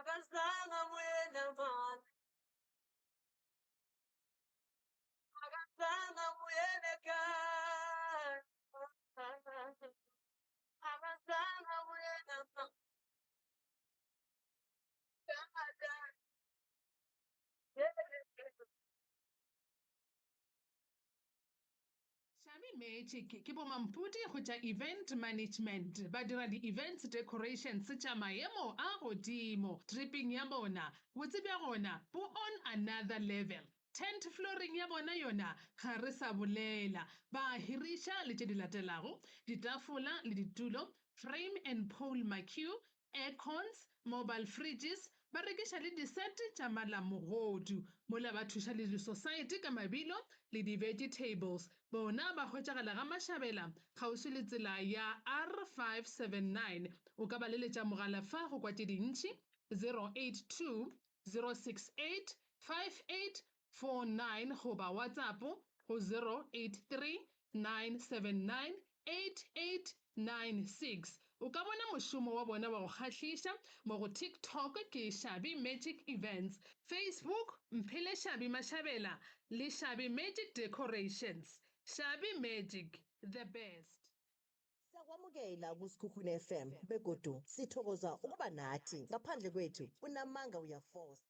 Magazana mwene man, magazana mwene kan. Magazana mwene man, Shami Magic ke bo mampudi go tsa event management ba dira di-events decorations tša maemo a godimo tripping ya bona botse bja gona bo on another level. Tent flooring ya bona yona ga re sa bolela ba hiriša le tše di latelago ditafola le ditulo frame and pole maque aircons mobile fridges ba rekiša le disete tša malamogodu mola ba thuša le di-society ka mabilo le di-vegetables bona ba hwetšagala ga mašabela kgauswi le tsela ya R579 o ka ba leletša mogala fa go kwa tše dintši 082 068 5849 goba whatsapp go 083 979 8896 o ka bona mošomo wa bona wa go kgahliša mo go TikTok ke Shabi Magic Events, Facebook Mphele Shabi Mashabela le Shabi Magic Decorations. Shabi Magic, the best. Siyakwamukela kuSikhukhune FM begodu sithokoza ukuba nathi ngaphandle kwethu unamanga uyafosa.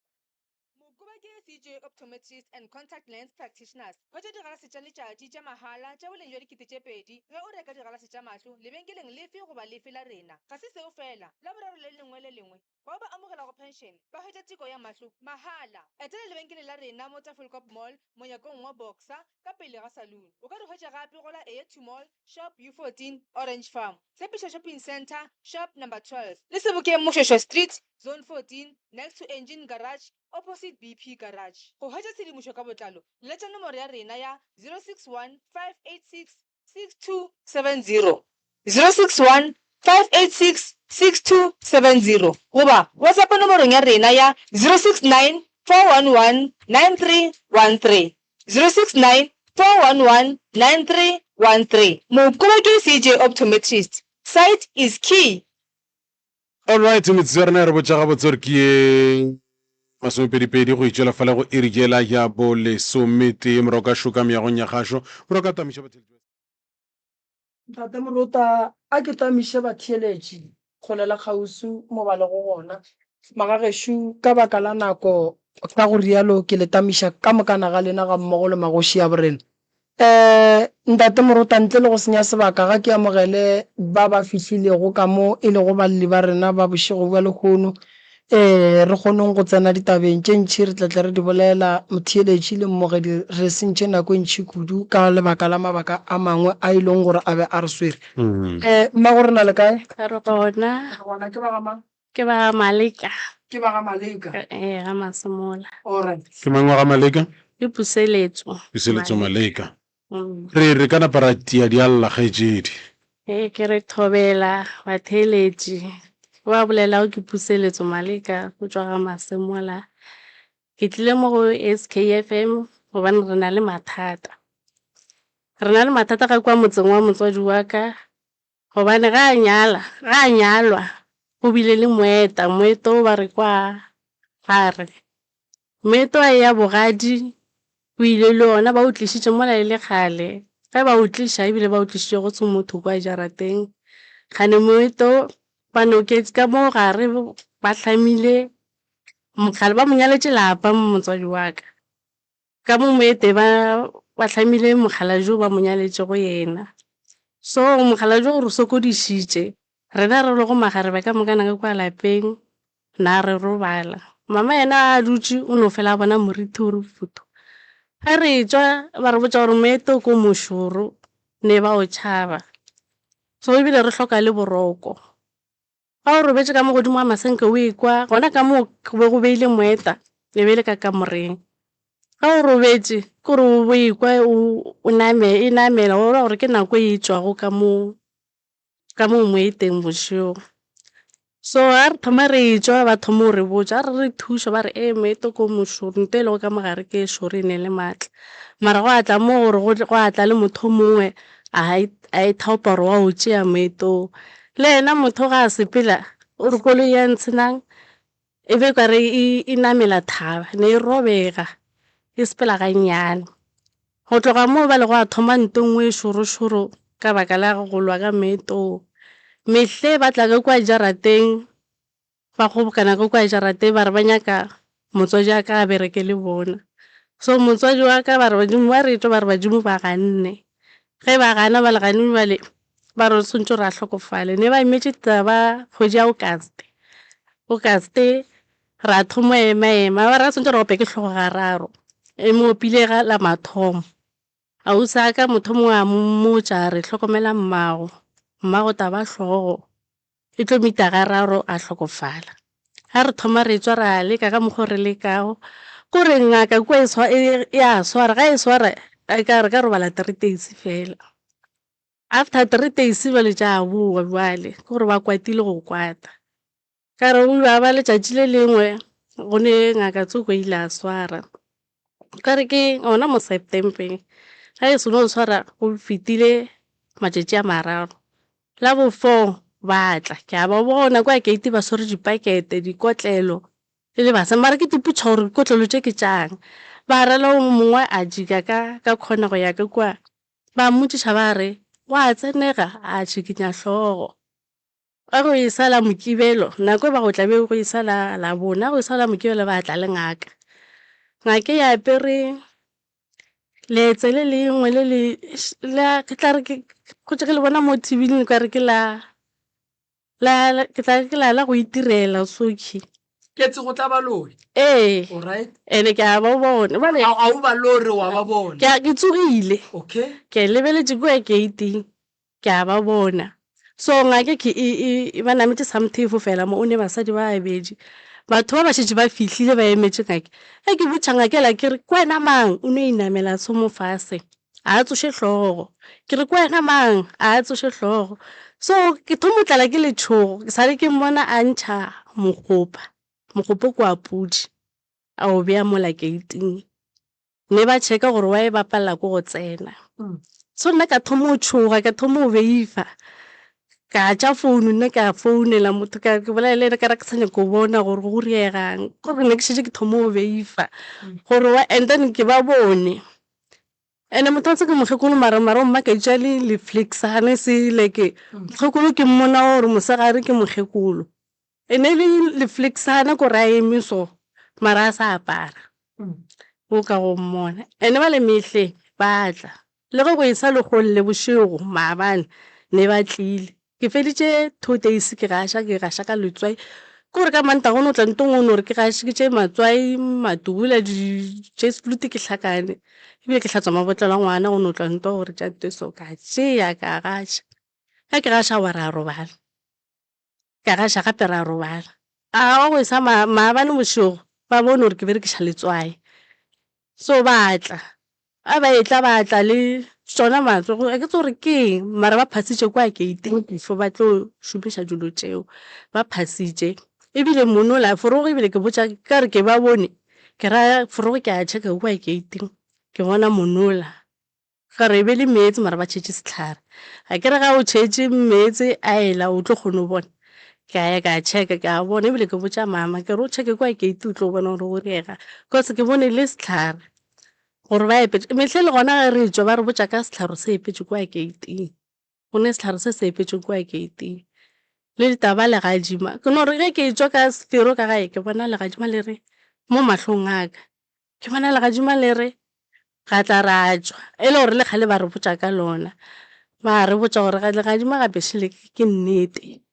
Mokuba ke CJ optometrist and contact lens practitioners. Ba tša digalase tša letšatši tša mahala tša boleng jwa dikete tše pedi ge o reka digalase tša mahlo lebenkeleng lefe goba lefe la rena. Ga se seo fela, la boraro le lengwe le lengwe bao ba amogelago pension ba hwetša teko ya mahlo mahala. Etela lebenkele la rena mo Tafelkop Mall monyakong wa Boxer ka pele ga saloon. O ka di hwetša gape go la A2 Mall shop U14 Orange Farm, Tshepišo Shopping Center shop number 12 le Sebokeng Moshweshwe Street zone 14 next to Engine Garage opposite BP Garage. Go hwetša tshedimošo ka botlalo letša nomoro ya rena ya 061 586 6270 061 586 6270 goba WhatsApp nomorong ya rena ya 069 411 9313 069 411 9313. Mokuba ke CJ optometrist. Sight is key. Alright, metswe rena re botša gabotse gore ke ye masomepedipedi go itšwela fela go irikela ya bo lesomete morago ka šoka meagong ya gašo morago ka tamiša batheletši Ntate Morota a ke tamiše batheeletši kgolela kgausu mo ba le go gona magagešo ka baka la nako ka go rialo ke le tamiša ka mokana ga lena ga mmogo le magoši ya borena. Ntate Morota ntle le go senya sebaka ga ke amogele ba ba fihlilego ka mo e le go balli ba rena ba bošego bja lekgono re kgoneng go tsena ditabeng tše ntšhi re tlatle re di bolela motheeletši le mmogedi re sentše nako e ntšhi kudu ka lebaka la mabaka a mangwe a e leng gore a be a re swere mma go rena le kae Gona ke ba ga mang ke ba Malika ke ba ga Maleka ga Masemola alright ke mangwaga maleka ke puseletso piseletso maleka Mm. re ka napa ra tia di alla kgaetšedi ke re thobela batheeletši ba bolela go ke puseletso Malika go tšwa ga Masemola ke tlile mo go SKFM gobane re na le mathata ka kwa motseng wa motswadi wa ka gobane ga a nyalwa go bile le moeto ba re kwa gare moeto a ya bogadi o ile le ona ba o tlišitše mola le kgale ge ba o tliša ebile ba o tlišitše go se motho kwa jarateng gane moeto ba noketse ka mo gare ba hlamile mokgale ba monyaletše lapa motswadi wa ka mo moete ba hlamile mokgala jo ba monyaletše go yena so mokgala jo gore sokodišitše rena re le go magarebe ka mokana ka kwa lapeng na re robala mama yena a dutše o no fela bona moriti o re futu ga re tswa ba re botša gore moeto ko mošoro ne ba o tšhaba so ebile re hloka le boroko ga o robetše ka mo godimo wa masenke o ekwa gona ka mo go be go beile moeta le beile ka kamoreng ga o robetše kore o ekwa e namela o ra gore ke nako e tšwago ka mo moeteng bošego so ga re thoma re tswa ba thoma o re botša re thuša ba re moeto ko mošoro nto e lego ka mogare ke šoro e ne le maatla mara go atla mo gore go atla le motho mongwe a ithaopa gore wa o tšea moeto le ena motho ga a sepela o re koloi ya ntshenang e be kare e namela thaba ne e robega e sepela gannyane go tloga moo ba le go a thoma ntongwe šorošoro ka baka la go lwa ka meetong mehle ba tla ka kwa jarateng ba kgobokana ka kwa jarateng ba re ba nyaka motswadi a ka a bereke le bona so motswadi wa ka ba re badimo ba re tlo ba re badimo ba ganne ge ba gana ba le ganne bale ba re tshwantse re a hlokofale ne ba imetse taba kgwedi ya okaste ra thoma ema ba re tshwantse re ope ke tlhogo gararo e mo opile ga la mathomo a usa ka motho mongwe a mmotsa re tlhokomela mmago taba tlhogo e tlo mita gararo a hlokofala ha re thoma re tswa ra leka ka mokgo re lekago kore ngaka kwa ya swara ga e swara ka re ka robala 3 days fela after 3 days ba le tša boa bale gore ba kwatile go kwata ka re o ba letšatši le lengwe go ne ngaka tsoko ile a swara ka re ke ona mo September ga e sono swara go fitile matšatši a mararo la bo 4 ba tla ke a ba bona kwa gate ba swere dipakete dikotlelo le le basa mara ke diputša gore dikotlelo tše ke tšang ba rela mongwe a jika ka kgona go ya ka kwa ba mmotšiša ba re wa tsenega a tšhikinya hlogo a go e sala mokibelo nako ba go tlabe go e sala la bona go e sala mokibelo ba tla le ngaka ngake ya apere letse le lengwe le ke tla re ke ke le bona mo TV le ka re ke ke tla ke la go itirela soki ke tse go tla ba lori alright ene ke a ba bona ba le a o ba lori wa ba bona ke tsogile okay ke lebeletse go gate ke a ba bona so ngake ke ba nametse something fela mo o ne basadi ba abedi batho ba ba šetše ba fihlile ba emetse ngake ke botša ngakela ke re kwena mang o ne inamela so mo fase a tsoše hlogo ke re kwena mang a tsoše hlogo so ke thomo tlala ke letšhogo ke sale ke mmona a ntšha mogopo kwa pudi a o bea mola gating ne ba checka gore wa e bapalla ko go tsena so nna ka thomo o tšhoga ka thomo o beifa ka tša founu nna ka founela motho ke bolela le ene ka ra ke sanya ko bona gore go riegang gore ne ke šetše ke thomo o beifa gore and then ke ba bone ene motho a tse ke mokgekolo mara mma ka itša le flexane se like mokgekolo ke mmona gore mosegare ke mokgekolo ene le flexana ko ra emiso mara a sa apara o ka go mmona ene ba le mehle ba tla le go e sa le golle bošego maabane ne ba tlile ke feditše 2 days ke gaša ka letswai kore ka manta go no tla ntong o no re ke gaše ke tše matswai matubula jesplute ke hlakane ebile ke hlatswa mabotlelo a ngwana go no tla nto gore tša teso ka tšea ka gaša ga ke gaša wa ra robala ka gaša gape ra robala a go isa maabane bošego ba bone gore ke berekiša letswai so ba tla a ba etla ba tla le tsona matsogo a ke tse gore keng mara ba phasitše kwa gating before ba tlo šomiša dilo tšeo ba phasitše ebile monola forogo ebile ke botša ka re ke ba bone ke ra forogo ke a checka kwa gating ke bona monola ga re be le meetse mara ba tšhetše setlhare a ke re ga o tšhetše meetse a ela o tlo kgone o bona ke a ya ka checka ke a bona ebile ke botša mama ke re o checke kwa gate o tlo bona gore go riega cause ke bone le setlhare gore ba epetse metlhe le gona ga re tswa ba re botša ka setlhare se epetse kwa gating go ne setlhare se epetse kwa gating le ditaba legadima ke no re ge ke tswa ka sefero ka gae ke bona legadima le re mo mahlong aka ke bona legadima le re ga tla ra tswa e le gore le kgale ba re botša ka lona ba re botša gore legadima gape šele ke nnete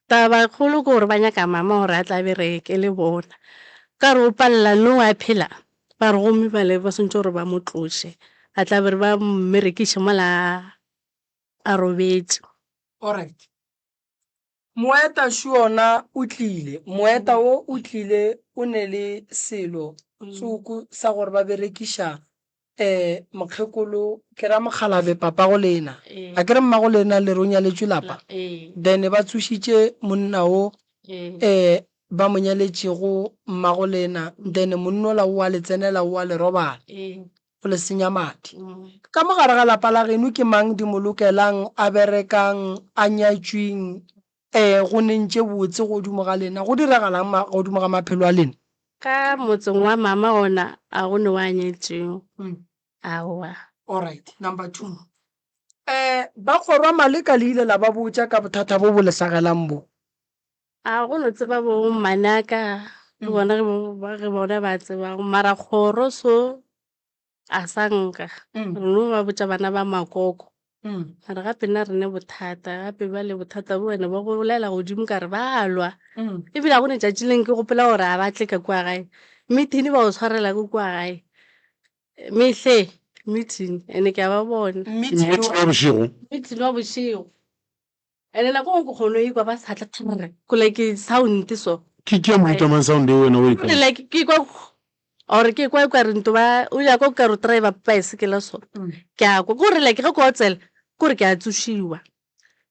taba kgolo ke gore ba nyaka mama gore a tla bereke le bona ka re o palela no a phela ba re gomme ba le ba swantse gore ba mo tloše a tla be re ba mmerekiše mola a robetse alright moeta ona o tlile moeta o tlile o ne le selo tsuku sa gore ba berekiša mokgekolo ke ra mogalabe papa go lena a ke re mma go lena le ronya le lapa then ba tsošitše monna o ba mo nyaletšego mma go lena then monnola o a le tsenela o a le robala o le senya madi ka mogare ga lapa la geno ke mang di mo lokelang a berekang a nyatšweng go nentse botse godimo ga lena go diragalang godimo ga maphelo a lena? ka motseng wa mama ona a go ne wa nyetseng aowa. Alright, number 2. Ba kgorwa Maleka le ile la ba botsa ka bothata bo bo letlhagelang bo. A go no tseba bo manaka le bona ge bona ba tseba mara kgoro so a sa nka no ba botsa bana ba makoko re gape nna re ne bothata gape ba le bothata bo wena ba go bolela godimo ka re ba lwa ebile a go ne tšatši leng ke gopola gore a batle ka kwa gae meeting ba o tshwarela ko kwa gae mehle meeting ene ke a ba bona Meeting wa bošego. meeting wa bošego ene nako go kgono ikwa ba sa tla thare ko like sound so Ke moruta man sound e wena o e ka. like ke kwa or ke kwa re nto ba o ya go ka ro driver bicycle so ke a go re like go go tsela go re ke a tsushiwa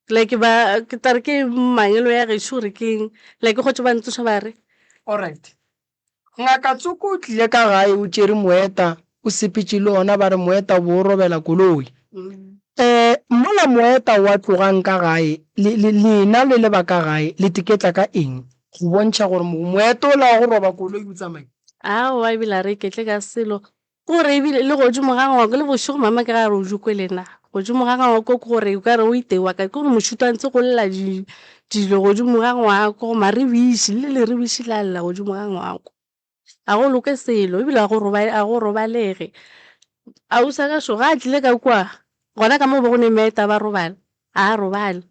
like ba ke tare ke mangelo ya ge sure ke like go tšwa ntse ba re. Alright, ngaka Tsuku o tlile ka gae o tšere moeta o sepetše le ona ba re moeta bo robela koloi. Mola moeta wa tlogang ka gae lena le ba ka gae le tiketla ka eng go bontšha gore moeta o la go roba koloi o tsamaya? Wa ebile re ke tle ka selo gore ebile le godimo ga ngwako le bošego mama ke ga re o jukwe lena godimo ga ngwako ke gore o ka re o itewa ka ke gore mošhuta ntse go lela dilo godimo ga ngwako mare biši le re biši la lela godimo ga ngwako a go loke selo ebile a go robalege a o sa ka so ga a tlile ka kwa gona ka mo bo go ne meta ba robala a robala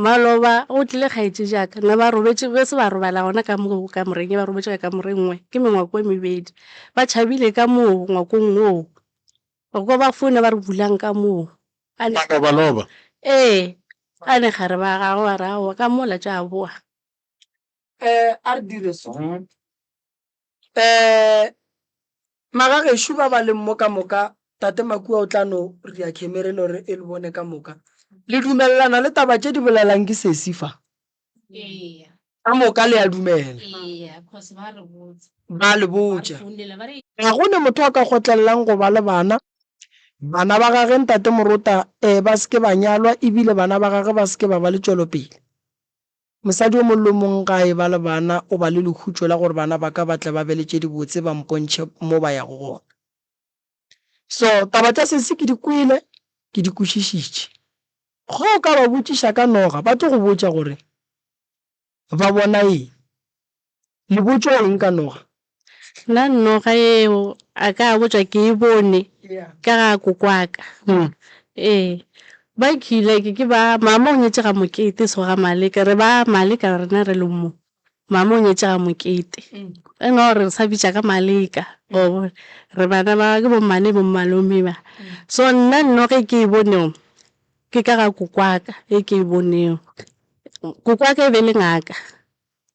maloba o tlile kgaetse jaaka nna ba robetse be se ba robala gona ka mo ka moreng ba robetse ka moreng nngwe ke mengwako e mebedi ba tšhabile ka moo ngwakong moo go ba fone ba re bulang ka moo Loba. a ne gare ba gago ba rago ka mola tša boa A re dire so magagešo ba ba leng mo ka moka tate Makua o tla no re a khemerele gore e le bone ka moka le dumelelana le taba tše di bolelang ke sesifa ka moka le a dumela ba le botša ga go ne motho a ka gotlelelang go ba le bana ba gage ntate Morota ba seke ba nyalwa ebile bana ba gage ba seke ba ba le tšwelopele. Mosadi o mollo mong ga e ba le bana o ba le lekhutšo la gore bana ba ka batle ba beletše dibotse ba mpontšhe mo ba ya go gona. So taba tša sese ke di kwele ke di kwešišitše go o ka ba botšiša ka noga ba tlo go botša gore ba bona eng le botšo eng ka noga. nna noga eo a ka botswa ke e bone ka ga kokwaka ba khile ke ba mama o nyetse ga mokete so ga Maleka re ba Maleka rena re le mo mama o nyetse ga mokete ena re sa bitša ka Maleka go re bana ba ke bo mane bo malome ba so nna noga ke e boneo ke ka ga kokwaka e ke e boneo kokwaka e be le ngaka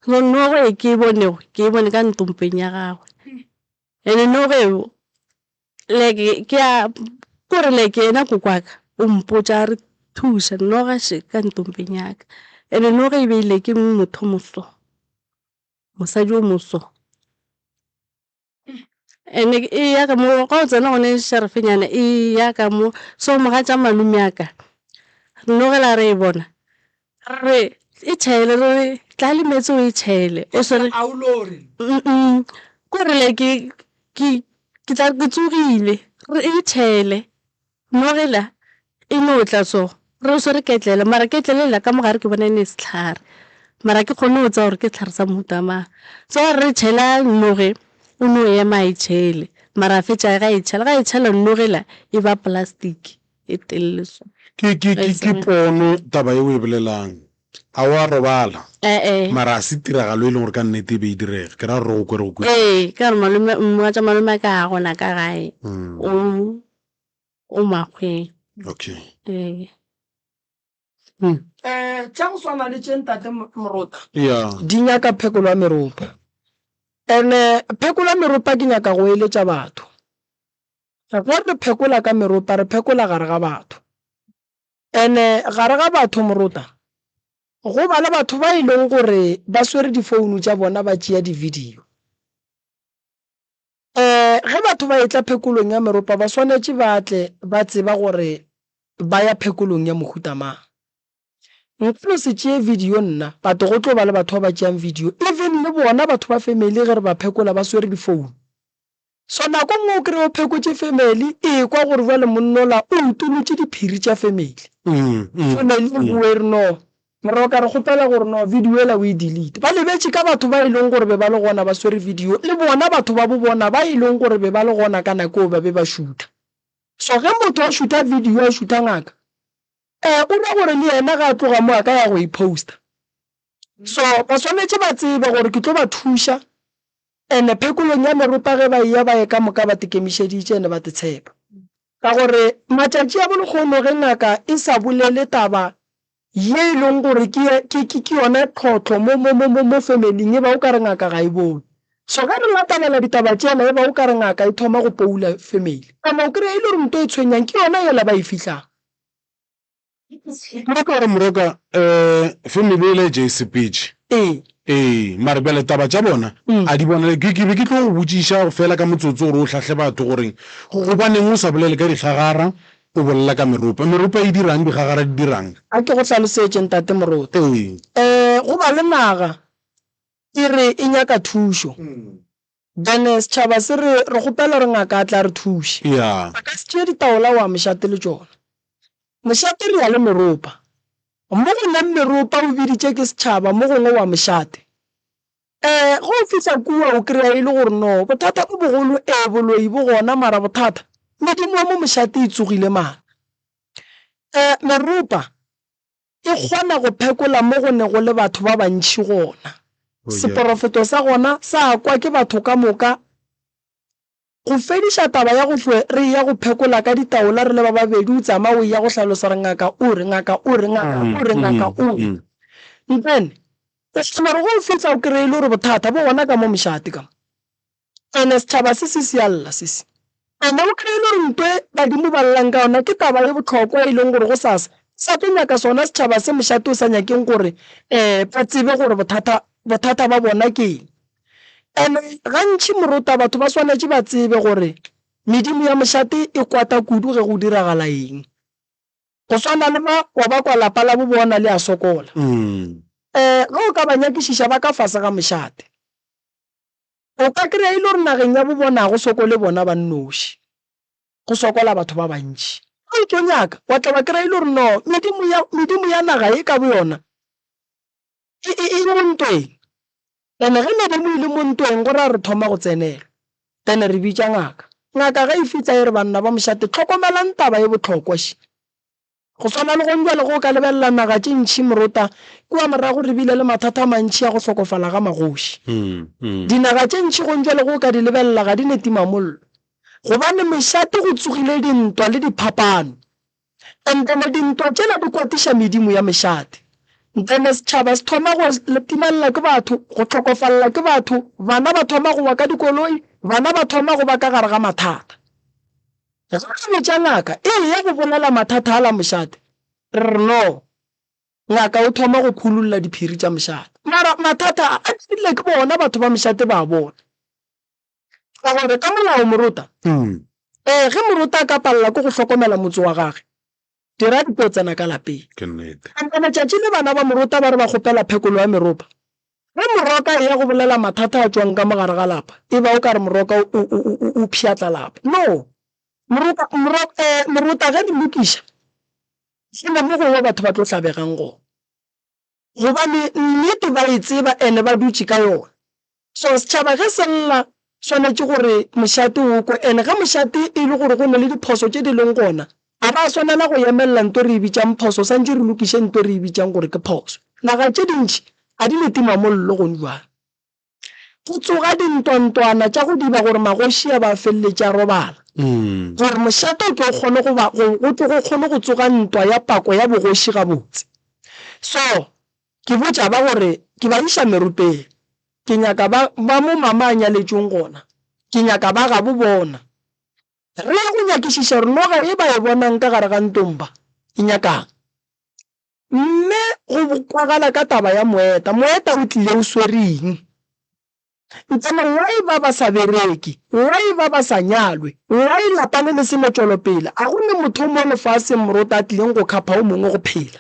so noga e ke e boneo ke e bone ka ntompeng ya gagwe ene noga eo like ke a kore like ena kokwaka o mpotša re thuša noga she ka ntompeng yaka ene noga e beile ke motho moso mosadi o moso ene e ya ka mo ga o tsena gone šerefenyana e ya ka mo so moga tša malome yaka nogela re e bona re e tšhaele re tla le metse o e tšhaele o sore kore like ke tla ke tsogile re e tšhaele nogela e no tla so re so re ketlele mara ketlelela ka mogare ke bona ne setlhare mara ke kgone go tsa gore ke tlhare sa motamang so re tšhela noge o no ema e tšhele mara fetša ga e tšhela nogela e ba plastic e telele so Ke pono taba e o e bolelang a wa robala mara a se tiragalo e leng gore ka nnete e be e direga ke ra re go kwere go kwe ka re malome mmoa tša malome a ka gona ka gae o makgweng okay tša go swana le tše ntate Morota yeah di nyaka phekolo ya meropa ene phekolo ya meropa ke nyaka go eletša batho gore re phekola ka meropa re phekola gare ga batho ene gare ga batho Morota go ba le batho ba e leng gore ba swere difounu tša bona ba tšea di-video ge batho ba etla phekolong ya meropa ba swanetše ba tle ba tseba gore ba ya phekolong ya mohuta mang nkelo se tšee video nna batho go tlo ba le batho ba tšeang video even le bona batho ba family ge re ba phekola ba swere difounu so nako nngwe o kry-e o phekotše family e kwa gore jale monnola o utolotše diphiri tša family family e bue re no mara ka re gopela gore no video ela o e delete ba lebetše ka batho ba e leng gore be ba le gona ba swere video le bona batho ba bo bona ba e leng gore be ba le gona ka nako ba be ba shoota so ge motho a shoota video a shoota ngaka o ra gore le yena ga a tloga mo a ka ya go iposta so ba swanetše ba tsebe gore ke tlo ba thuša ene phekolong ya meropa ge ba ya ba ye ka moka ba tekemišeditše ene ba te tshepa ka gore matšatši a bolekgono ge ngaka e sa bolele taba ye e leng gore ke yona tlhotlho mo familing e ba o ka re ngaka ga e bone so ga re latalela ditaba tšena e ba o ka re ngaka e thoma go poula family ama o kry-e le gore motho e tshwenyang ke yona yela ba e fitlhang moroka family ele JCPG mare bjale taba tša bona a di bonale ke be ke tlo go botšiša fela ka motsotso gore o tlhatlhe batho goreng gobaneng o sa bolele ka dikgagara o bolela ka meropa e dirang dikgagara di dirang a ke go tlhalosetse ntate Morota go ba le naga e re e nyaka thušo then setšhaba se re gopela re ngaka a tla re thuše a ka se tšee ditaola wa mošate le tšona mošate re ya le meropa mo go nang meropa o biditše ke setšhaba mo gongwe wa mošate go fitlha kua o kry-a e le gore no bothata bo bogolo boloi bo gona mara bothata modimo wa mo mošate e tsogile mana meropa e kgona go phekola mo go ne go le batho ba bantšhi gona seporofeto sa gona sa kwa ke batho ka moka go fediša taba ya go hlwe re ya go phekola ka ditaola re le ba babedi o tsamaya o ya go hlalosa re ngaka o re then mare go fetsa o kry-e le gore bothata bo gona ka mo mošate ka ene setšhaba se se alla sese ene o kry-e le gore ntwe badimo ba llang ka yona ke taba e botlhokwa e leng gore go sasa sa tlo nyaka sona setšhaba se mošate o sa nyakeng gore ba tsebe gore bothata ba bona ke ene gantši Morota batho ba swanetše ba tsebe gore medimo ya mošate e kwata kudu ge go diragala eng go swana le ba wa ba kwa lapa la bo bona le a sokola ge o ka ba nyakišiša ba ka fase ga mošate o ka kry-a e le gore nageng ya bo bona go sokole bona ba nnoši go sokola batho ba bantši o tlo nyaka wa tla ba kry-a e le gore no medimo ya naga e ka bo yona e mo ntweng ene ge medimo e le mo ntweng gore a re thoma go tsenela then re bitša ngaka ge e fitla e re banna ba mošate tlhokomelang taba e botlhokwa še go swana le gonjwa le go ka lebelela naga tše ntšhi Morota kua morago re bile le mathata a mantšhi ya go hlokofala ga magoši dinaga tše ntšhi gonjwa le go ka di lebelela ga di netima mollo gobane mošate go tsogile dintwa le diphapano and then dintwa tšena di kwatiša medimo ya mošate then setšhaba se thoma go timalela ke batho go tlhokofalela ke batho bana ba thoma go ba ka dikoloi bana ba thoma go ba ka gare ga mathata ge tša ngaka ya go bolela mathata a la mošate re no ngaka o thoma go khulolola diphiri tša mošate mara mathata a tsile ke bona batho ba mošate ba bona ka gore ka molao Morota ge Morota a ka palela ke go hlokomela motse wa gage dira dipotsana ka lapeng ante matšatši le bana ba Morota ba re ba kgopela phekolo ya meropa ge Moroka ya go bolela mathata a tswang ka mogare ga lapa e ba o ka re Moroka o pšhatla lapa no Morota ge di lokiša se na mo gongwe batho ba tlo hlabegang gona gobane nnete ba e tseba ene ba dutše ka yona so setšhaba ge se lla swanetše gore mošate o kwe ene ge mošate e le gore go ne le diphoso tše di leng gona a ba swanela go emelela nto re e bitšang phoso santse re lokiše nto re e bitšang gore ke phoso naga tše dintšhi a di netima mollo gone jwang go tsoga dintwantwana tša go diba gore magoši a ba feleletše a robala gore mošate o tlo kgone go tsoga ntwa ya pako ya bogoši gabotse so ke botša ba gore ke ba iša meropeng ke nyaka ba mo mama a nyaletšong gona ke nyaka ba ga bo bona re ya go nyakišiša gore noga e ba e bonang ka gare ga ntomba e nyakang mme go kwagala ka taba ya moeta o tlile o swereng ntsena why ba sa bereki why ba sa nyalwe why lapane le se motswelopele a go ne motho mo lefaseng Morota a tlileng go khapha o mongwe go phela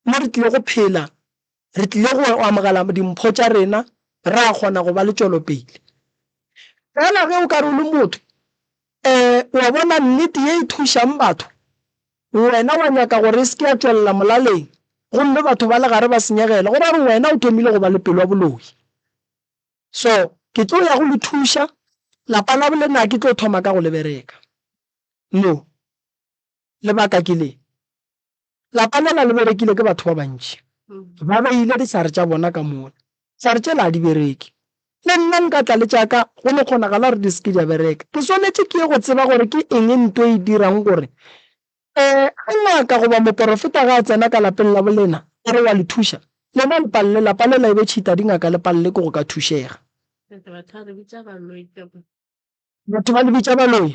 mo re tlile go phela re tlile go amogela dimpho tša rena re a kgona go ba le tšwelopele fela ge o ka re o le motho wa bona nnete ye e thušang batho wena wa nyaka gore e se ke ya tšwelela molaleng gomme batho ba le gare ba senyegela go ba re wena o thomile go ba le pelo ya boloi so ke tlo ya go le thuša lapa la bolena ke tlo thoma ka go le bereka no lebaka ke le lapa lela le berekile ke batho ba bantši ba beile ditlhare tša bona ka mona tlhare tšela di bereke le nna nka tla le tšaka go le kgonagala gore di seke di a bereka ke swanetse ke ye go tseba gore ke eng ntho e dirang gore ngaka goba moporofeta ga a tsena ka lapeng la bolena a re wa le thuša lena lepalle lapa lela e be tšhita dingaka lepalle ke go ka thušega batho ba le bitša baloi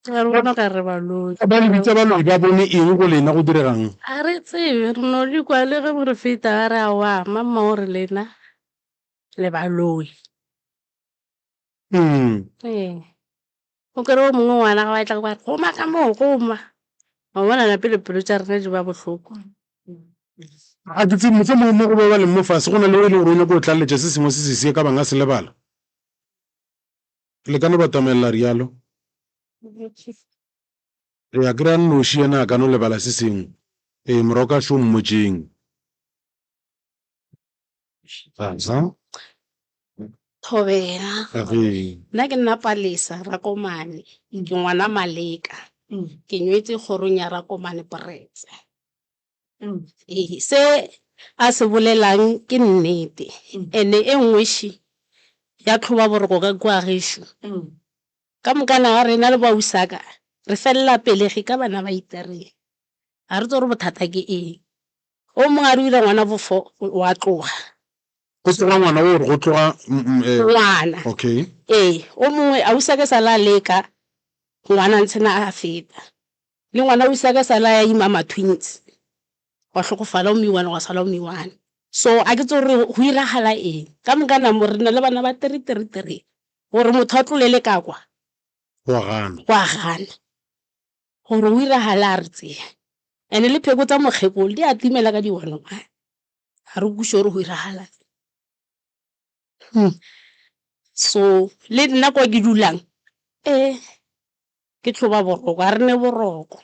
re bona ka re baloi ba le bitsa baloi ba bone eng go lena go diregang a re tsebe re no di kwa le ge gore feta a re a wa mama gore lena le baloi o kere o mongwe ngwana ga ba tla go ba re goma ka moo goma wa bona na pele tša rena di ba bohloko a ke tsebe motse mo go ba leng mo fase go na le o e leng gore o nyako o tlaletša se sengwe se se sie ka banga se lebala le ka no batamelela rialo ya kry-a nnoši ena a ka no lebala se sengwe moroka šo mmotšeng Thobela nna ke nna Palesa Rakomane ke ngwana Maleka ke nywetse kgorong ya Rakomane Bretse se a se bolelang ke nnete ene e nngweši ya tlhoba boroko ka kwa gešo ka mokana ga rena le bausaka re felela pelegi ka bana ba itereng ga re tse gore bothata ke eng o mongwe a re ile ngwana bofo wa tloga go tloga ngwana o re go tloga ngwana okay o mongwe ausaka sa la leka ngwana ntshena a feta le ngwana ausaka sa la ya imama twins wa hlokofala o miwana wa sala o miwana so a ke tse gore go iragala eng ka mokana mo rena le bana ba 3 gore motho a tlolele ka kwa wa gana gore o iragala a re tseya ene le pheko tsa mokgekolo di a timela ka di-1 ga re kuše gore go iragala so le nna kwa ke dulang ke tlhoba boroko a re ne boroko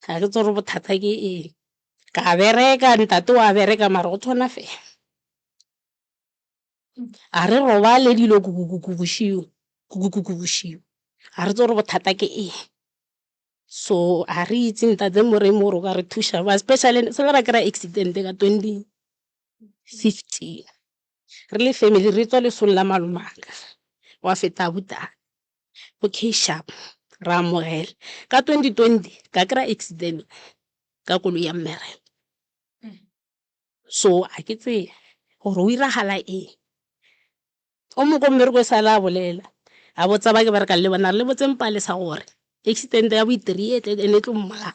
ga ke tse gore bothata ke eng ka bereka ntate wa bereka mara go tshwana fela a re robale dilo kukukubušiu a re tse gore bothata ke eng so a re itse ntate moremo gore o ka re thuša ba especially se le ra kry-a accident ka 2015 re le family re tswa lesong la malomaka wa feta botang go K-Sharp ra amogela ka 2020 ka kry-a accident ka koloi ya mmereko so a ke tse gore o iragala eng o moko mmereko e sala a bolela a botsa ba ke ba re ka le bona re le botseng Palesa gore accident ya boitiri e tle ene tlo mmala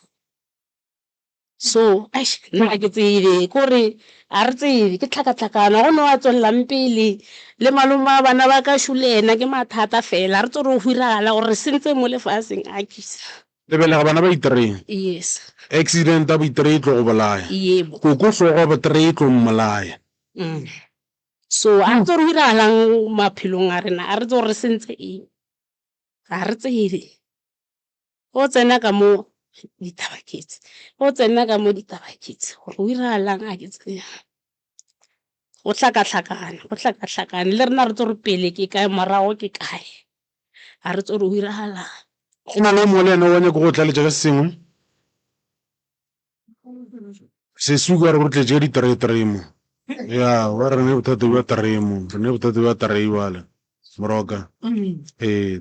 so nna ke tsebe kore a re tsebe ke tlhakatlhakana go ne wa tswelelang pele le maloma bana ba ka šulena ke mathata fela a re tse gore go iragala gore sentse mo lefaseng a kisa lebelega bana ba itereng yes accident a boitere e tlo go bolaya yebo koko hlogo botere e tlo mmolaya so a re tse gore go iragalang maphelong a rena a re tse gore sentse eng ga re tsebe o tsena ka mo ditabaketse gore o iragalang a ke tsea go hlakahlakane le rena re tse gore pele ke kae morago ke kae a re tse gore o iragalang go na le mo le ena o nyako go tlaletša ka se sengwe se suka re go tletse ka diteretere mo ya wa re ne bothata bja teremo re ne bothata bja terei wale moroka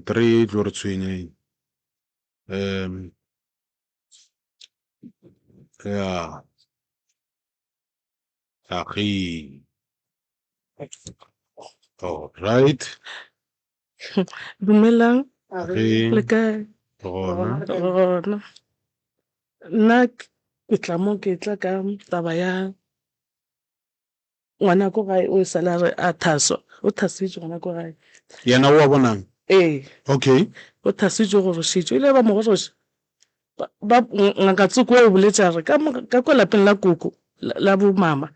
terei e tlo re tshwenye ya akhi all right dumelang akhi le kae gona gona nna ke tla ka taba ya ngwana ko gae o sala a thaswa o thasitse ngwana ko gae yena o a bonang ee okay o thasitse go rošitše ile ba mo go roša ngaka Tsuku o boletsa re ka kwa lapeng la koko la bo mama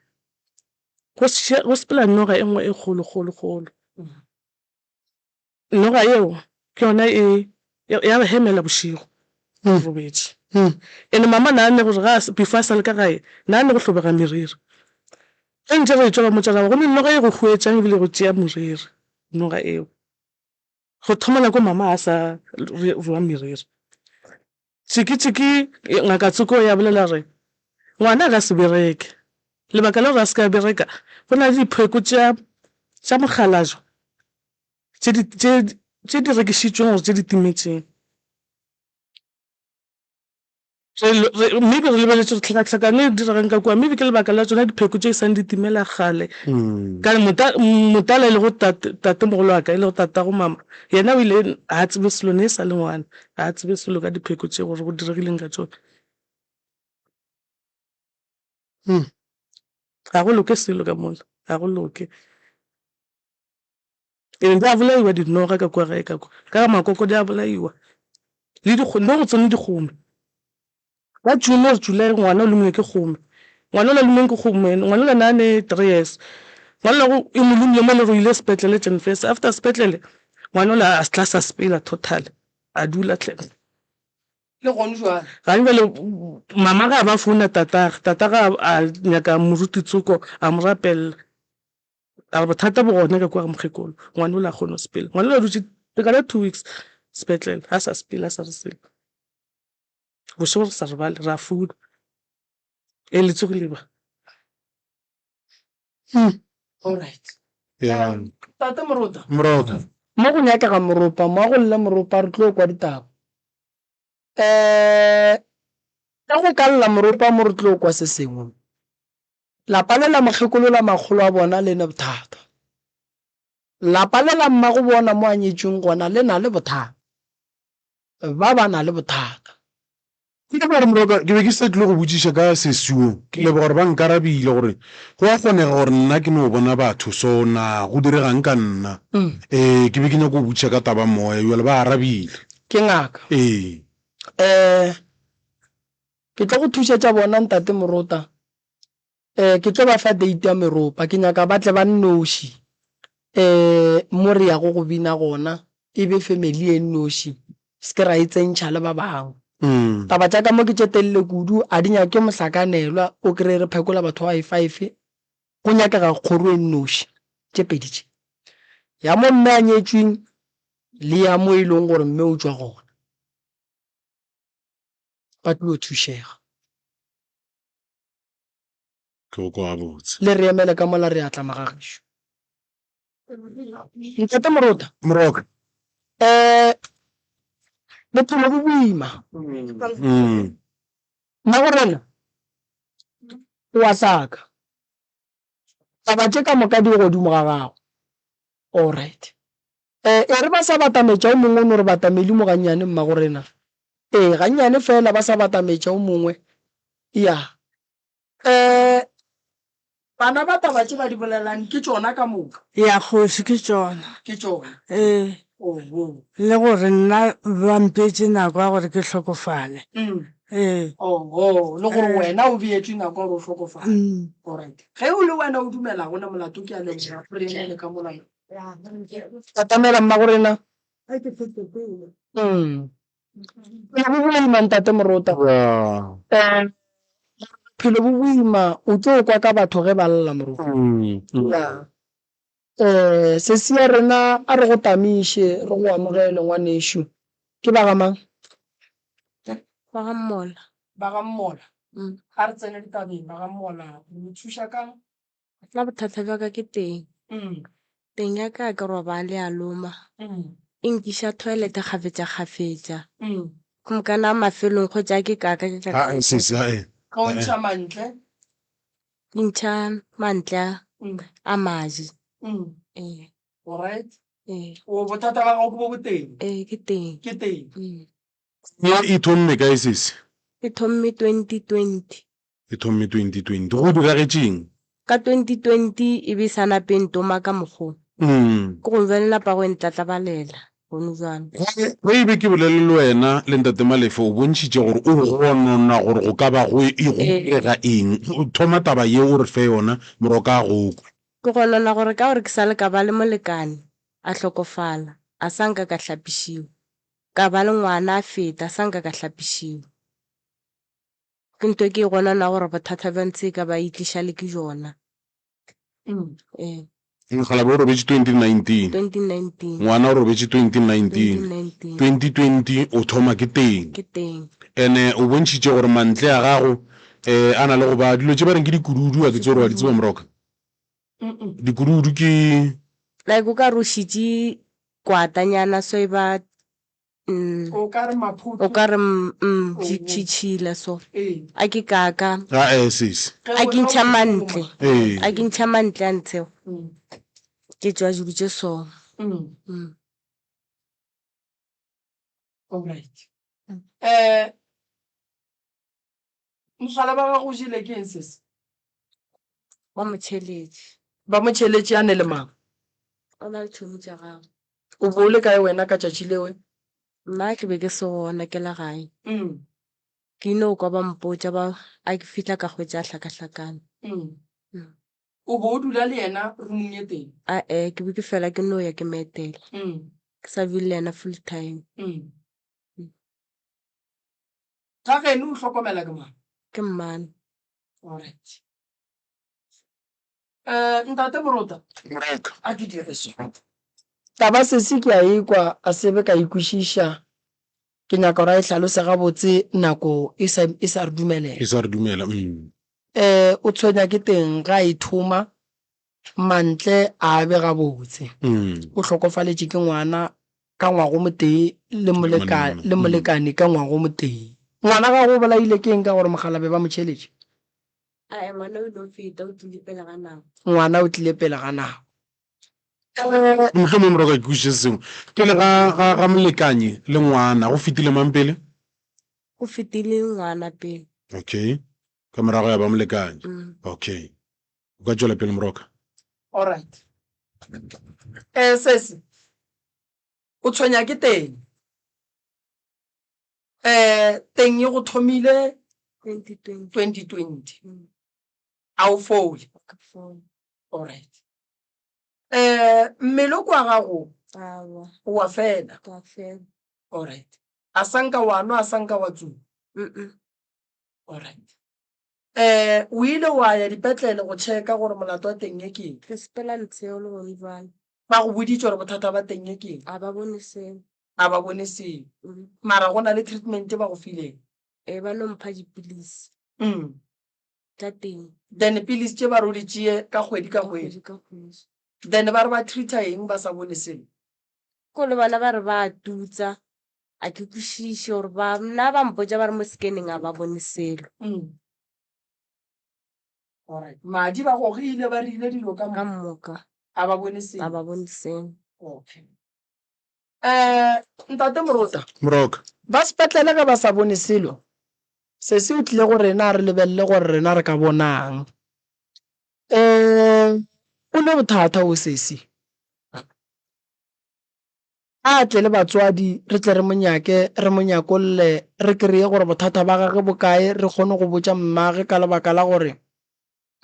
go sepela noga e nngwe e kgolo noga eo ke yona ya hemela bošego robetse ene mama na ne gore before a sale ka gae na ne go tlhobega meriri ge ntse re tswa ba motsana go ne noga e go huetsang ebile go tšea moriri noga eo go thomela ko mama a sa rua meriri tsiki ngaka Tsuko ya bolela re ngwana ka se bereke lebaka la gore a se ka bereka go na le dipheko tša mogalajo tše di rekišitšweng gore tše di timetseng maybe re lebeletse re tlhakatlhakane e dirageng ka kua maybe ke lebaka la tsona dipheko tše e sang di timela gale ka motala e le go tate mogolo wa ka e le go tata go mama yena o ile a tsebe selo ne e sa le ngwana a tsebe selo ka dipheko tše gore go diregileng ka tsone ga go loke selo ka mola ga go loke ene di a bolaiwa dinoga ka kua gae ka kwa ka makoko di a bolaiwa le dikgone go tsone dikgome ba June or July ngwana o lumile ke kgome ngwana o la lumeng ke kgome ngwana o la nane 3 years ngwana go e mo lumile mo le go ile sepetlele first after sepetlele ngwana o la a tla sa spela total a dula tle le gone jwale ga le mama ga ba founa tata ga a nyaka moruti Tsuko a mo rapella a bothata bo gone ka kwa mogekolo ngwana o la gone spela ngwana o la dutse ka 2 weeks sepetlele ha sa spela sa re selo go se sa re bale ra food e le tsogile ba all right ya tata Moruta moroka mo go nyakega moropa mo go lle moropa re tlo kwa ditaba ka go ka lla moropa mo re tlo kwa se sengwe lapa le la mogekolo la magolo a bona le ne bothata lapa le la mma go bona mo a nyetsweng gona le na le bothata ba na le bothata ke ba re moroka ke be ke se tle go botsiša ka sesuo ke le gore ba nkarabile gore go a kgonega gore nna ke no bona batho so na go diregang ka nna ke be ke nyaka go botsiša ka taba moya jale ba arabile ke ngaka ke tlo go thusetša bona ntate Moruta ke tlo ba fa date ya meropa ke nyaka batle ba nnoši mo re ya go bina gona e be family e nnoši se ke ra e tsentšha le ba bangwe taba tša ka mo ke tšetelele kudu a di nyake mohlakanelwa o kry re phekola batho wa i5 go nyakega kgoro e nnoši tše pedi tše ya mo mme a nyetsweng le ya mo e leng gore mme o tswa gona ba tlo thušega ke go a botse le re emele ka mola re atla magagišo ntate Moruta moroka bophelo bo boima nna gorena wa hlaka taba tše ka moka di godimo ga gago all right e re ba sa batametša o mongwe o no re batamedi mo gannyane mma gorena gannyane fela ba sa batametša o mongwe ya bana ba taba tše ba di bolelang ke tšona ka moka ya kgoši ke tšona ke tšona le gore nna ba mpetse nako ya gore ke tlhokofale le gore wena o beetswe nako gore o tlhokofala alright ge o le wena o dumela gona molato ke a leboga gore ene ka molao tatamela mma gorena bo boima ntate Moruta phelo bo boima o tlo kwa ka batho ge ba lla Moruta se sia rena a re go tamiše re go amogele ngwanešo ke ba ga mang ba ga Mmola ba ga Mmola ga re tsene ditabeng ba ga Mmola o thuša kang la bothata bja ka ke teng ya ka ke roba le a loma e nkiša toilet kgafetša go mokana mafelong go tša ke kaka ke ga o ntšha mantle ke ntšha mantle a maji alright o bothata ba gago bo boteng ke teng ke teng e thonne ka sese e thomme 2020 e thomme 2020 go diragetseng ka 2020 e be sana pentoma ka mokgwa ko go belela pa go ntlatlabalela gone jwana. ge e be ke bolele le wena le ntate Malefe o bontšhitše gore o gonona gore go ka ba go irega eng o thoma taba ye o re fe yona moroka a goko Ke gonona gore ka gore ke sa le ka ba le molekane a hlokofala a sa nka ka hlapišiwa ka ba le ngwana a feta a sa nka ka hlapišiwa ke ntho e ke e gonana gore bothata ba ntse ka ba itliša le ke jona. mogala bo o robetse 2019 2019 ngwana o robetse 2019 2020 o thoma ke teng ke teng ene o bontšhitše gore mantle a gago a na le go ba dilo tše ba reng ke dikududu a ke tse gore wa di tseba moroka dikududu ke like o ka rušitše kwatanyana so e ba o ka re maphuto o ka re tšhitšhile so a ke kaka sis a ke ntšha mantle ee a ke ntšha mantle a ntsheo ke tšwa dilo tše so. alright mogala ba gago o jele ke eng sese Wa motšheletše ba motšheletše a ne le mang o na le tšhomi tša gago o bo o le kae wena ka tšatši lewe nna ke be ke se gona ke le gae ke ino kwa ba mpotša ba a ke fitlha ka hwetša a hlakahlakana o bo o dula le yena roomong ye teng ke be ke fela ke no ya ke meetela ke sa bile le yena full time ga gene o hlokomela ke mang ke mmane. alright ntate Morota a ke dire so taba sese ke a ekwa a sebe ka ikwešiša ke nyaka gore a e hlalose gabotse nako e sa re dumelela ke sa re dumela o tshwenya ke teng ga e thoma mantle a be gabotse o hlokofaletše ke ngwana ka ngwago motee le molekane ka ngwago motee ngwana ga go bolaile ke eng ka gore mogala be ba motšheletše Ngwana o ile o feta o tlile pele ga nako ngwana o tlile pele ga nako mohlomong moroka ke kwešiše se sengwe ke le ga molekanye le ngwana go fetile mang pele go fetile ngwana pele. okay ka morago ya ba molekanye okay o ka tšwela pele moroka alright sese o tshwenya ke teng teng ye go thomile 2020 a o fole alright mmele o kwa gago wa fela alright a sanka wa no a sanka wa tsu alright o ile wa ya dipetlele go checka gore molato wa teng ye ke ke sepela ntsheo le gone jwale ba go boditse gore bothata ba teng ye ke a ba bone seo a ba bone seo mara go na le treatment ba go fileng ba no mpha dipilisi tla teng then pilisi tše ba re o di tšee ka kgwedi ka kgwedi then ba re ba treata eng ba sa bone selo ko le bana ba re ba tutsa a ke kwešiše gore ba nna ba mpotša ba re mo scanning a ba bone selo alright madi ba gogile ba rile dilo ka moka a ba bone selo a ba bone selo. okay ntate Morota moroka ba sepetlele ga ba sa bone selo se se o tlile gore rena re lebelele gore rena re ka bonang o le bothata o sesi a tle le batswadi re tle re monyakolle re kreye gore bothata ba gage bokae re kgone go botša mmage ka lebaka la gore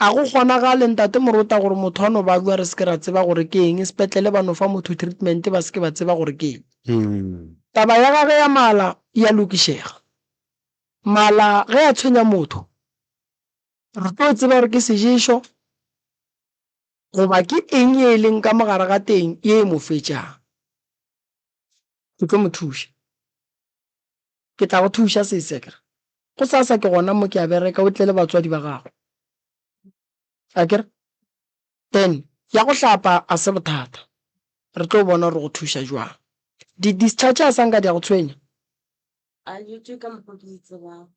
a go kgonagale ntate Morota gore motho a no ba bua re se ke ra tseba gore ke eng sepetlele ba no fa motho treatment ba se ke ba tseba gore ke eng taba ya gage ya mala ya lokišega mala ge a tshwenya motho re tlo tseba gore ke seješo goba ke eng ye e leng ka mogare ga teng ye e mo fetšang ke tlo mo thuša ke tla go thuša sesekere go sasa ke gona mo ke a bereka o tle le batswadi ba gago akere then ya go hlapa a se bothata re tlo bona gore go thuša jwang di-discharge a sanka di a go tshwenya a jetswe ka mokgwa ke itsebang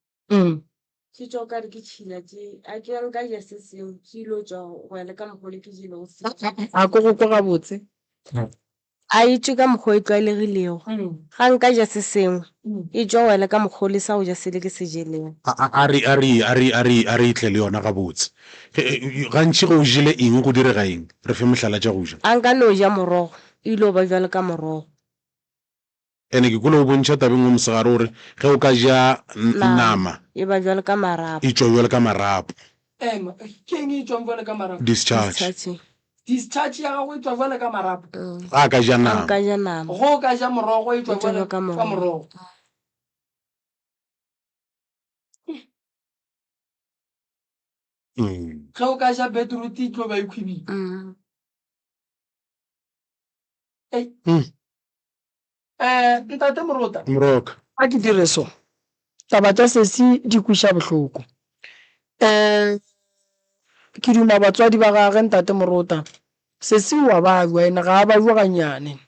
ke tšwa ka re ke tšhila tše a ke nka ja se seo ke ilo tšwa go ya le ka mokgwa le ke jele go a ko go kwa gabotse a etswe ka mokgwa e tlwaelegilego ga nka ja se sengwe e tšwa go ya le ka mokgwa le sa go ja se le ke se jeleng a re itle le yona gabotse gantši ge o jele eng go direga eng re fe mohlala tša go ja a nka no ja morogo e ile o ba jwale ka morogo ene ke kole o bontšha tabeng o mosegare gore ge o ka ja nama e ba jwalo ka marapo e tswa jwale ka marapo ema ke eng e tswang jwale ka marapo discharge discharge ya gago e tswa jwale ka marapo a ka ja nama ka ja nama go ka ja morogo e tswa jwale ka ka morogo ge o ka ja beetroot e tlo ba e khwibile ntate Morota a ke dire so taba tsa sesi di kweša bohloko ke duma batswadi ba gage ntate Morota sesi wa ba bua ene ga a ba bua ganyane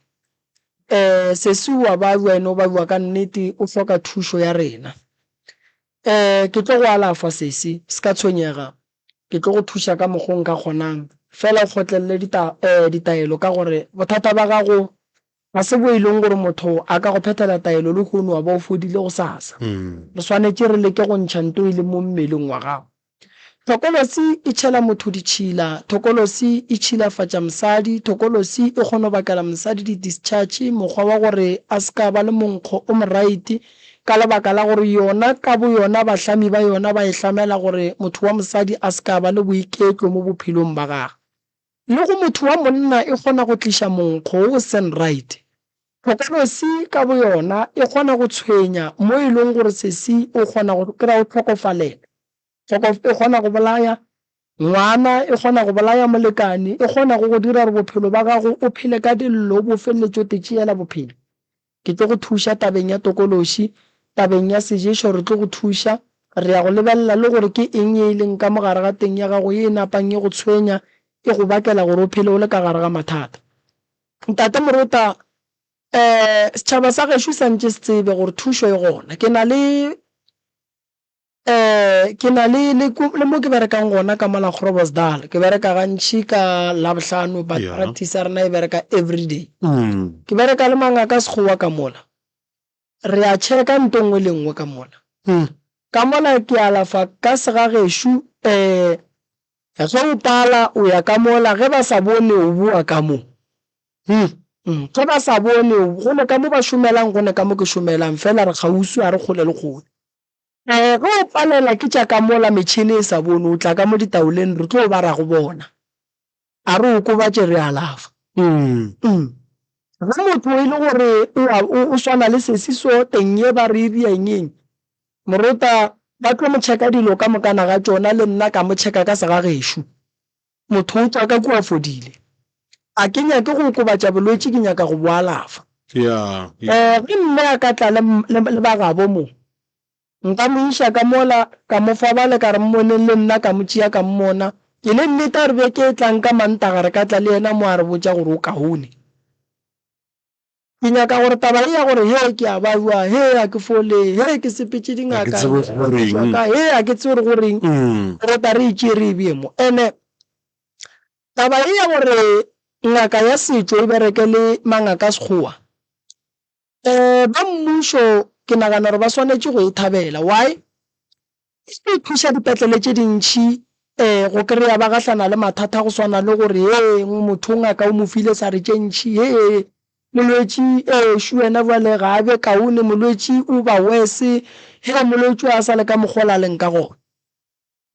sesi wa ba bua ene o ba bua ka nnete o hloka thušo ya rena ke tlo go alafa sesi se ka tshwenyega ke tlo go thuša ka mokgong ka kgonang fela o kgotlelele ditaelo ka gore bothata ba gago ga se bo e leng gore motho a ka go phethela taelo le kgono wa ba o fodile go sasa re swanetse re leke go ntšha nto e le mo mmeleng wa gago thokolosi e tšhela motho ditšhila thokolosi e tšhilafatša mosadi thokolosi e kgone go bakela mosadi di-discharge mokgwa wa gore a se ka ba le monkgo o moraite ka lebaka la gore yona ka bo yona bahlami ba yona ba e hlamela gore motho wa mosadi a se ka ba le boiketlo mo bophelong ba gagwe le go motho wa monna e kgona go tliša monkgo o sen right thokolosi ka bo yona e kgona go tshwenya mo e leng gore sesi o kgona go kry-a o tlhokofalela e kgona go bolaya ngwana e kgona go bolaya molekane e kgona go dira gore bophelo ba gago o phele ka dillo bo feleletse o tetšeela bophelo ke tlo go thuša tabeng ya tokološi tabeng ya seješo re tlo go thuša re ya go lebelela le gore ke eng e leng ka mogare ga teng ya gago e napang e go tshwenya e go bakela gore o phele o le ka gare ga mathata ntate Morota setšhaba sa gešo santše se tsebe gore thušo e gona ke na le mo ke berekang gona ka mola Groblersdal ke bereka gantši ka labohlano but practice ya rena e bereka everyday ke bereka le mangaka sekgowa ka mola re a checka nto nngwe le nngwe ka mola ka mola ke alafa ka sega gešo ge o tala o ya ka mola ge ba sa bone o bua ka mo ge ba sa bone gone ka mo ba šomelang gone ka mo ke šomelang fela re kgausu a re kgole le kgole ge o palela ke tša ka mola metšhini e sa bone o tla ka mo ditaoleng re tlo ba ra go bona a re o kobatše re alafa ge motho e le gore o swana le sesi so teng ye ba re iriangeng Morota ba tlo mo tšheka dilo ka mokana ga tšona le nna ka mo tšheka ka sega gešo motho o tswa ka kua fodile a ke nyake go kobatša bolwetši ke nyaka go boalafa ge mme a ka tla le bagabo mo nka mo iša ka mola ka mo fa bale ka re mmoneng le nna ka mo tšea ka mmona ke le nnete a re be ke tlang ka mantaga re ka tla le yena mo a re botša gore o kaone ke nyaka gore taba e ya gore he ke a babua he a ke fole he ke sepetse dingaka he a ke tse gore goreng re ta re itše re e beemo ene taba e ya gore ngaka ya setšo e bereke le mangaka sekgowa ba mmušo ke nagana gore ba swanetše go e thabela why e thuša dipetlele tše dintšhi go kry-a ba gahlana le mathata go swana le gore motho ngaka o mo file sa re tše ntšhi molwetši šu wena bjale ga a be kaone molwetši o ba wese he molwetši a sa le ka mokgola leng ka gona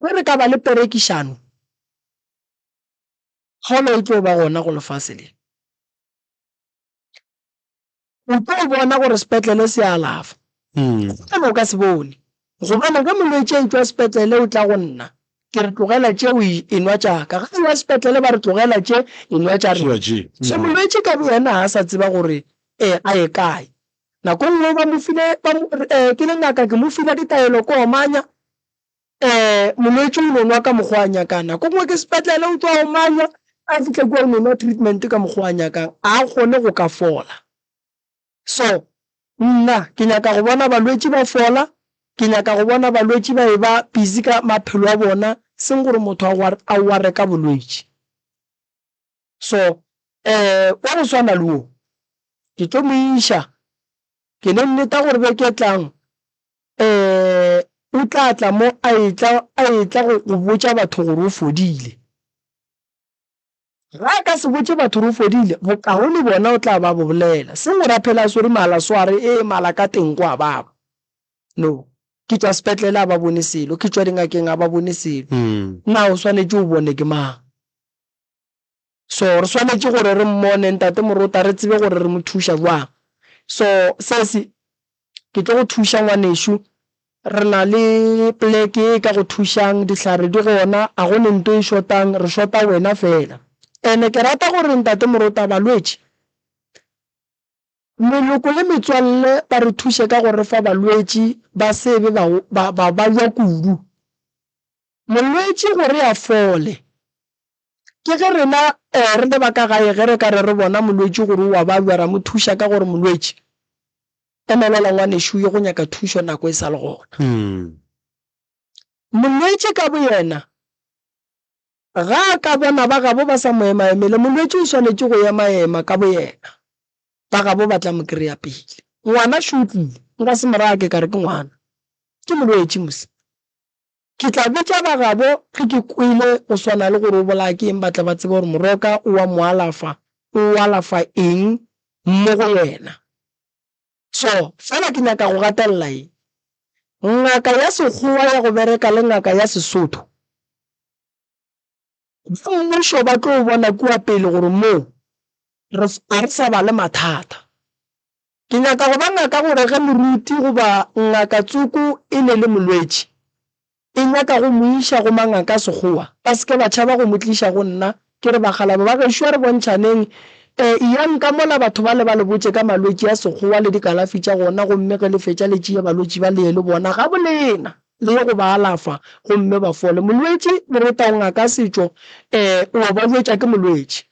ge re ka ba le perekišano kgolo e tlo ba gona go lefase le o tlo bona gore sepetlele se alafa o ka se bone gobane ge molwetši a itswa sepetlele o tla go nna ke re tlogela tše o enwa tšaka ga ewa sepetlele ba re tlogela tše enwa tša rena so molwetši ka bo yena a sa tseba gore a ye kae nako nngwe ba mofile ke le ngaka ke mo fila ditaelo ko omanya molwetši o nonwa ka mokgwa a nyakang nako nngwe ke sepetlele o tswa omanya a fihle kua o nonwa treatment ka mokgwa a nyakang a kgone go ka fola so nna ke nyaka go bona balwetši ba fola ke nyaka go bona balwetši ba e ba busy ka maphelo a bona seng gore motho a ware ka bolwetši so wa go swana le o ke tlo mo iša ke ne nneta gore be ke tlang o tla tla mo a etla go botša batho gore o fodile ga ka se botse batho re fodile bokao le bona o tla ba bo bolela se mo raphela sore mala sware mala ka teng kwa baba no ke tswa sepetlela ba bone selo ke tswa dingakeng a ba bone selo na o swanetse o bone ke mang so re swanetse gore re mmone ntate Moruta re tsebe gore re mo thusha jwang so se ke tlo go thusha ngwaneshu re na le pleke ka go thushang dihlare di gona a go nento e shotang re shota wena fela ene ke rata gore ntate Moruta balwetši meloko le metswalle ba re thushe ka gore fa balwetši ba sebe ba ya kudu molwetši gore a fole ke ge rena re le ba ka gae ge re ka re bona molwetši gore wa ba ra mo thusha ka gore molwetši emelela ngwaneshu yo go nyaka thusho nako e sa le gona molwetši ka bo yena ga ka bona ba gabo ba sa moema emele molwetši o swanetse go ema ka bo yena ba gabo ba tla mo kry-a pele ngwana shutlile nka se morake ka re ke ngwana ke molwetši mose ke tla bitša ba gabo ge ke kwele go swana le gore o bola ke eng ba tla ba tseba gore moroka o wa mo alafa eng mo go yena so fela ke nyaka go gatelela eng ngaka ya sekgowa ya go bereka le ngaka ya Sesotho mmušo ba tlo bona kua pele gore mo re sa ba le mathata ke nyaka go ba ngaka gore ge moruti goba ngaka tsuku e ne le molwetši e nyaka go moiša go mangaka sekgowa ba seke ba tšhaba go motliša go nna ke re bagalabe ba gešo re bontšhaneng yang ka mola batho ba le botse ka malwetši ya sekgowa le dikalafi tša gona gomme ge le fetša le tšea balwetši ba le bona ga bolena le go ba alafa gomme ba fole molwetši Moruta o ngaka setšo o ba jwetša ke molwetši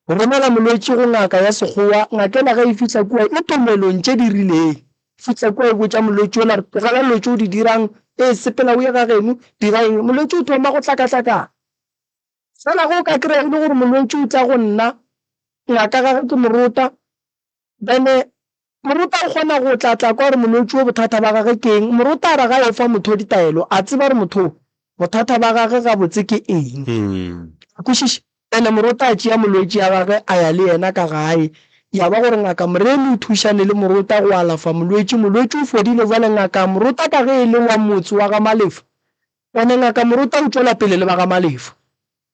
romela molwetši go ngaka ya sekgowa ngakela ge e fihla kua e tomelong tše di rileng fihla kua e botša molwetši o la re ga lwetši o di dirang sepela o ye ga geno dira eng molwetši o thoma go tlaka fela go ka kry-a le gore molwetši o tla go nna ngaka ga ke Moruta bene Moruta o kgona go tlatla kwa gore molwetši o bothata ba gage ke eng Moruta ra ga e fa motho ditaelo a tseba gore motho bothata ba gage ga botse ke eng kwešiše ene Moruta a tšea molwetši ya gage a ya le yena ka gae ya ba gore ngaka moremi o thušane le Moruta go alafa molwetši o fodile jale ngaka Moruta ka ge e le wa motse wa ga Malefa ene ngaka Moruta o tšwela pele le ba ga Malefa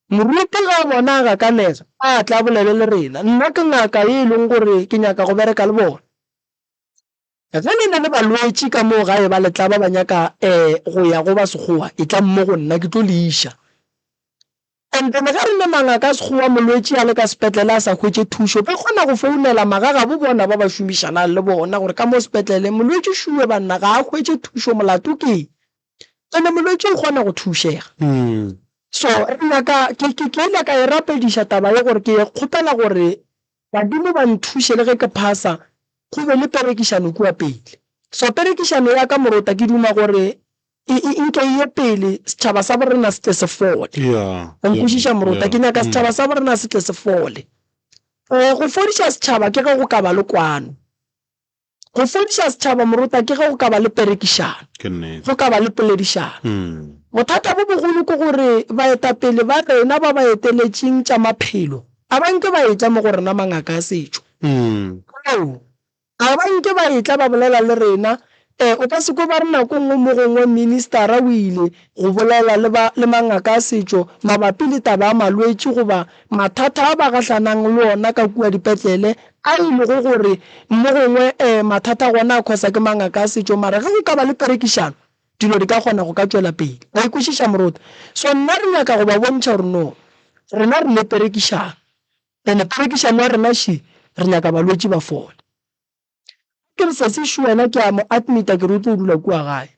moruti ga bona ga ka nega a tla bolele le rena nna ke ngaka e leng gore ke nyaka go bereka le bona ge le ne le balwetši ka moo gae ba letla ba nyaka go ya go ba sekgowa e tla mmo go nna ke tlo leiša and then ga re le mangaka sekgowa molwetši a le ka sepetlele a sa hwetše thušo ba kgona go founela magaga bo bona ba ba šomišanang le bona gore ka mo sepetlele molwetši šuwe banna ga a hwetše thušo molato ke ene molwetši o kgona go thušega so ke ile ka e rapediša taba ye gore ke kgopela gore badimo ba nthuše le ge ke phasa go be le perekišano kua pele so perekišano ya ka Moruta ke duma gore nke ye pele setšhaba sa borena se tle se fole nkwešiša Moruta ke nyaka setšhaba sa borena se tle se fole go fodiša setšhaba ke ge go ka ba le kwano go fodiša setšhaba Moruta ke ge go ka ba le perekišano go ka ba le poledišano bothata bo bogolo ke gore baetapele ba rena ba ba eteletšeng tša maphelo a ba nke ba etla mo go rena mangaka a setšo a ba nke ba etla ba bolela le rena o ka seko ba re nako nngwe mo gongwe ministera o ile go bolela le mangaka a setšo mabapi le taba ya malwetši goba mathata a ba gatlhanang le ona ka kua dipetlele a ile go gore mo gongwe mathata gona a khosa ke mangaka a setšo mara ge go ka ba le perekišano dilo di ka kgona go ka tšwela pele ba ikwešiša Moruta so nna re nyaka go ba bontšha gore no rena re le perekišano ene perekišano ya rena re nyaka balwetši ba fole ke re se se wena ke a mo admita ke re o tlo dula kua gae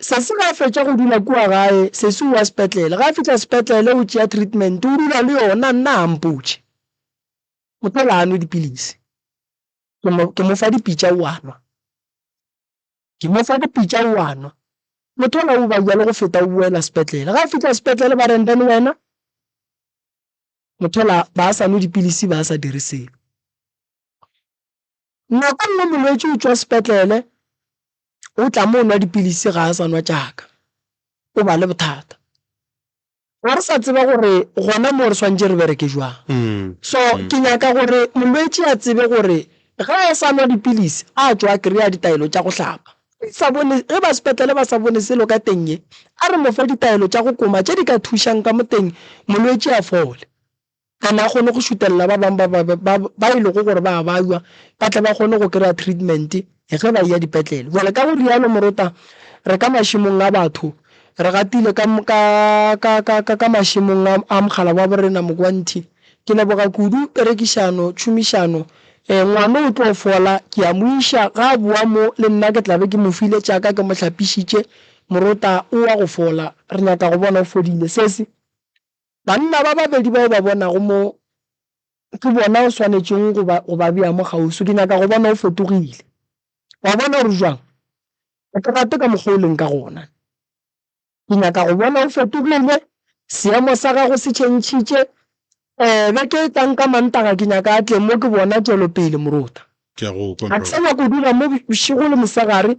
se se ga fetša go dula kua gae se se wa sepetlele ga fitla sepetlele o tšea treatment o dula le yona nna a mpotše motho la anwe dipilisi ke mo fa dipitša o anwa ke mo fa dipitša o anwa motho la o ba bjale go feta o boela sepetlele ga fitla sepetlele ba reng then wena motho la ba sa nwe dipilisi ba sa dire selo nako nngwe molwetši o tšwa sepetlele o tla mo nwa dipilisi ga a sa nwa tšaka o ba le bothata re sa tseba gore gona mo re swantse re bereke jwang so ke nyaka gore molwetse a tsebe gore ga a sa nwa dipilisi a tswa a kry-a ditaelo tša go hlapa ge ba sepetlele ba sa bone selo ka teng ye a re mo fa ditaelo tša go koma tše di ka thušang ka moteng molwetse a fole kana a kgone go šutelela ba bangwe ba ile go gore ba baiwa ba tla ba kgone go kry-a treatment ge ba ya dipetlele jale ka go rialo morota re ka mašimong a batho re gatile ka mašimong a mogala wa borena mokwanti ke leboga kudu perekišano tšhomišano ngwana o tlo fola ke a moiša ga a boa mo le nna ke tlabe ke mo file tšaka ke mo hlapišitše morota o wa go fola re nyaka go bona o fodile sese banna ba babedi bao ba bonago mo ke bona o swanetšeng go ba bea mo gauso ke nyaka go bona o fetogile wa bona gore jwang o ke rate ka mokgwa o leng ka gona ke nyaka go bona o fetogile seemo sa gago se tšhentšhitše beke e tlang ka mantaga ke nyaka a tle mo ke bona tšwelopele morota ga ke sa nyako dula mo bošego le mosegare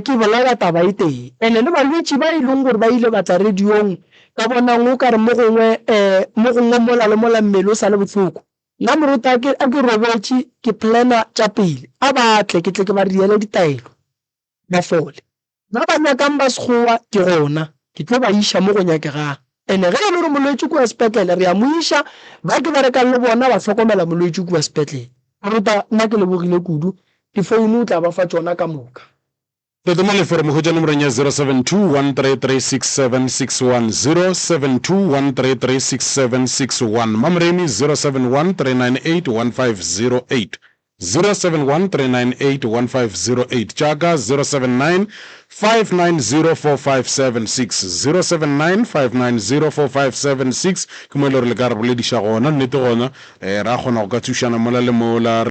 ke bolela taba e teng ande le balwetši ba e leng gore ba ile batla radiong ka bonang o ka re mo gongwe mola le mola mmele o sa le botlhoko nna morota a ke robetše ke plana tša pele a batle ke tle ke ba riele ditaelo ba fole ba ba nyakang ba sekgowa ke gona ke tlo ba iša mo go nyakegang ande ge e le gore molwetse kua sepetlele re a mo iša ba ke ba rekang le bona ba tlhokomela molwetse kua sepetlele morota nna ke lebogile kudu difounu o tla ba fa tsona ka moka Toto mo lefere mo go tsena moreng ya 0721336761 0721336761 Mamremi 0713981508 0713981508 Chaka 079590456 079590456 ke mo le re le ka re bolediša gona nnete gona ra kgona go ka thušana mola le mola